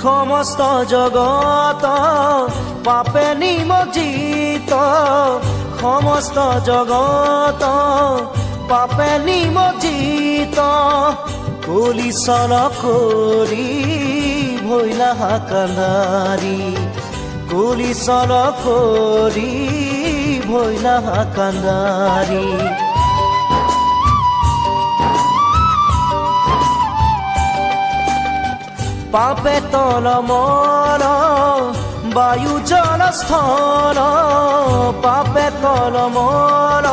সমস্ত জগত পাপে নিমজ্জিত সমস্ত জগত পাপে নিমজ্জিত কলিচল কৰি ভৈলা কান্দাৰী কলিচল কৰি ভৈলা কান্দাৰী পাপে তলমল বায়ু জলস্থল পাপে তলমল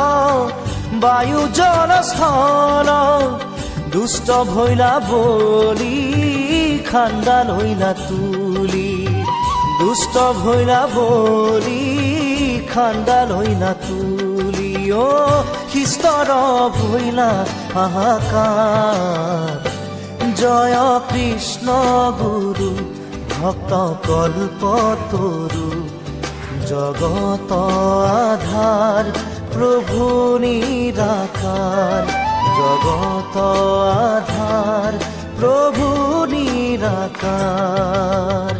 বায়ু জলস্থল দুষ্ট ভৈলা বলি খান্দাল হইলা তুলি দুষ্ট ভৈলা বলি খান্দাল হইলা তুলি ও খ্ৰীষ্টৰ ভৈলা হাহাকাৰ জয় কৃষ্ণ গুৰু ভক্ত কল্পতৰু জগত আধাৰ প্ৰভু নিৰাকাৰ জগত আধাৰ প্ৰভু নিৰাকাৰ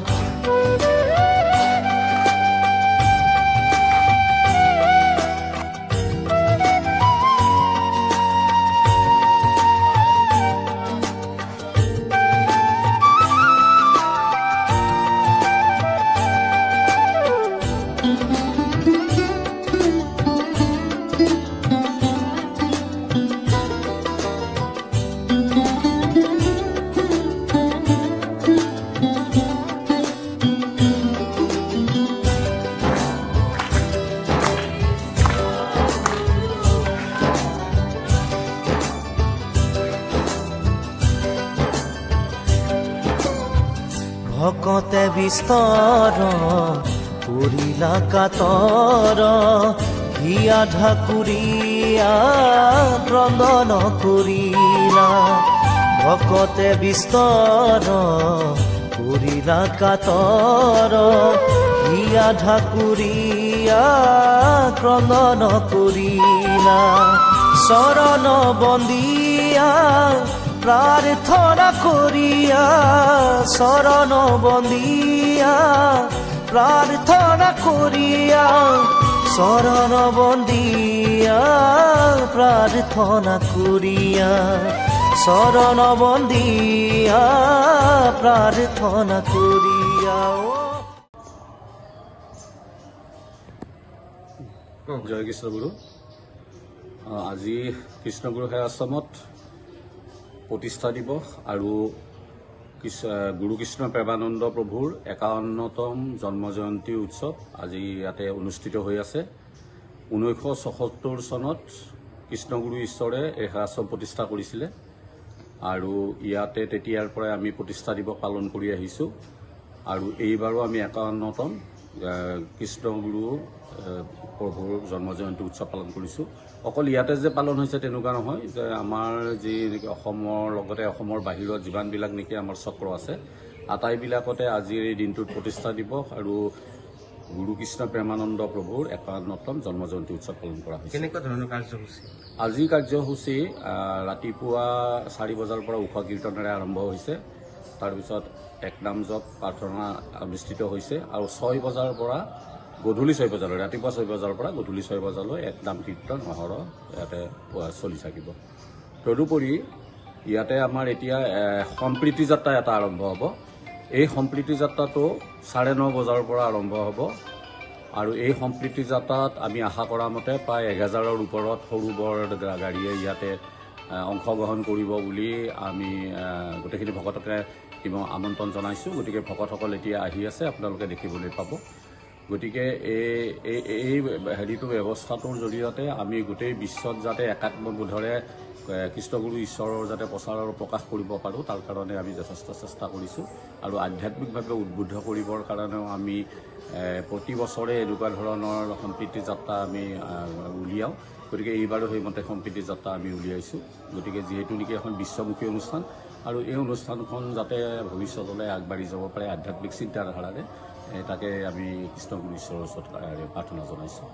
ভকতে বিস্তৰ কৰিলা কাতৰ হিয়া ঢাকুৰীয়া ক্ৰন্দন কৰিলা ভকতে বিস্তৰ কৰিলা কাতৰ হিয়া ঢাকুৰীয়া ক্ৰন্দন কৰিলা চৰণ বন্দিয়া প্ৰাৰ্থনা কৰিয়া শৰণ বন্দিয়া প্ৰাৰ্থনা কৰিয়া শৰণ বন্দিয়া প্ৰাৰ্থনা কৰিয়া শৰণ বন্দিয়া প্ৰাৰ্থনা কৰিয়া জয় কৃষ্ণগুৰু আজি কৃষ্ণগুৰু সেৱা আশ্ৰমত প্ৰতিষ্ঠা দিৱস আৰু গুৰু কৃষ্ণ প্ৰেমানন্দ প্ৰভুৰ ৫১তম জন্ম জয়ন্তী উৎসৱ আজি ইয়াতে অনুষ্ঠিত হৈ আছে ১৯৭৬ চনত কৃষ্ণগুৰু ঈশ্বৰে এই সেৱাশ্ৰম প্ৰতিষ্ঠা কৰিছিলে আৰু ইয়াতে তেতিয়াৰ পৰাই আমি প্ৰতিষ্ঠা দিৱস পালন কৰি আহিছোঁ আৰু এইবাৰো আমি ৫১তম কৃষ্ণগুৰু প্ৰভুৰ জন্ম জয়ন্তী উৎসৱ পালন কৰিছোঁ অকল ইয়াতে যে পালন হৈছে তেনেকুৱা নহয় যে আমাৰ যি অসমৰ লগতে অসমৰ বাহিৰত যিমানবিলাক নেকি আমাৰ চক্ৰ আছে আটাইবিলাকতে আজিৰ এই দিনটোত প্ৰতিষ্ঠা দিৱস আৰু গুৰু কৃষ্ণ প্ৰেমানন্দ প্ৰভুৰ ৫১তম জন্ম জয়ন্তী উৎসৱ পালন কৰা হৈছে কেনেকুৱা ধৰণৰ কাৰ্যসূচী আজি কাৰ্যসূচী ৰাতিপুৱা ৪ বজাৰ পৰা উষা কীৰ্তনেৰে আৰম্ভ হৈছে তাৰপিছত এক নাম জপ প্ৰাৰ্থনা অনুষ্ঠিত হৈছে আৰু ৬ বজাৰ পৰা গধূলি ৬ বজালৈ ৰাতিপুৱা ৬ বজাৰ পৰা গধূলি ৬ বজালৈ এক নাম কীৰ্তন অহৰহ ইয়াতে চলি থাকিব তদুপৰি ইয়াতে আমাৰ এতিয়া সম্প্ৰীতি যাত্ৰা এটা আৰম্ভ হ'ব এই সম্প্ৰীতি যাত্ৰাটো ৯:৩০ বজাৰ পৰা আৰম্ভ হ'ব আৰু এই সম্প্ৰীতি যাত্ৰাত আমি আশা কৰা মতে প্ৰায় ১০০০ৰ ওপৰত সৰু বৰ গাড়ীয়ে ইয়াতে অংশগ্ৰহণ কৰিব বুলি আমি গোটেইখিনি ভকতকে আমন্ত্ৰণ জনাইছোঁ গতিকে ভকতসকল এতিয়া আহি আছে আপোনালোকে দেখিবলৈ পাব গতিকে এই হেৰিটো ব্যৱস্থাটোৰ জৰিয়তে আমি গোটেই বিশ্বত যাতে একাত্মবোধৰে কৃষ্ণগুৰু ঈশ্বৰৰ যাতে প্ৰচাৰ আৰু প্ৰকাশ কৰিব পাৰোঁ তাৰ কাৰণে আমি যথেষ্ট চেষ্টা কৰিছোঁ আৰু আধ্যাত্মিকভাৱে উদ্বুদ্ধ কৰিবৰ কাৰণেও আমি প্ৰতি বছৰে এনেকুৱা ধৰণৰ সম্প্ৰীতি যাত্ৰা আমি উলিয়াওঁ গতিকে এইবাৰো সেইমতে সম্প্ৰীতি যাত্ৰা আমি উলিয়াইছোঁ গতিকে যিহেতু নেকি এখন বিশ্বমুখী অনুষ্ঠান আৰু এই অনুষ্ঠানখন যাতে ভৱিষ্যতলৈ আগবাঢ়ি যাব পাৰে আধ্যাত্মিক চিন্তাধাৰাৰে তাকে আমি কৃষ্ণগুৰু ঈশ্বৰৰ ওচৰত প্ৰাৰ্থনা জনাইছোঁ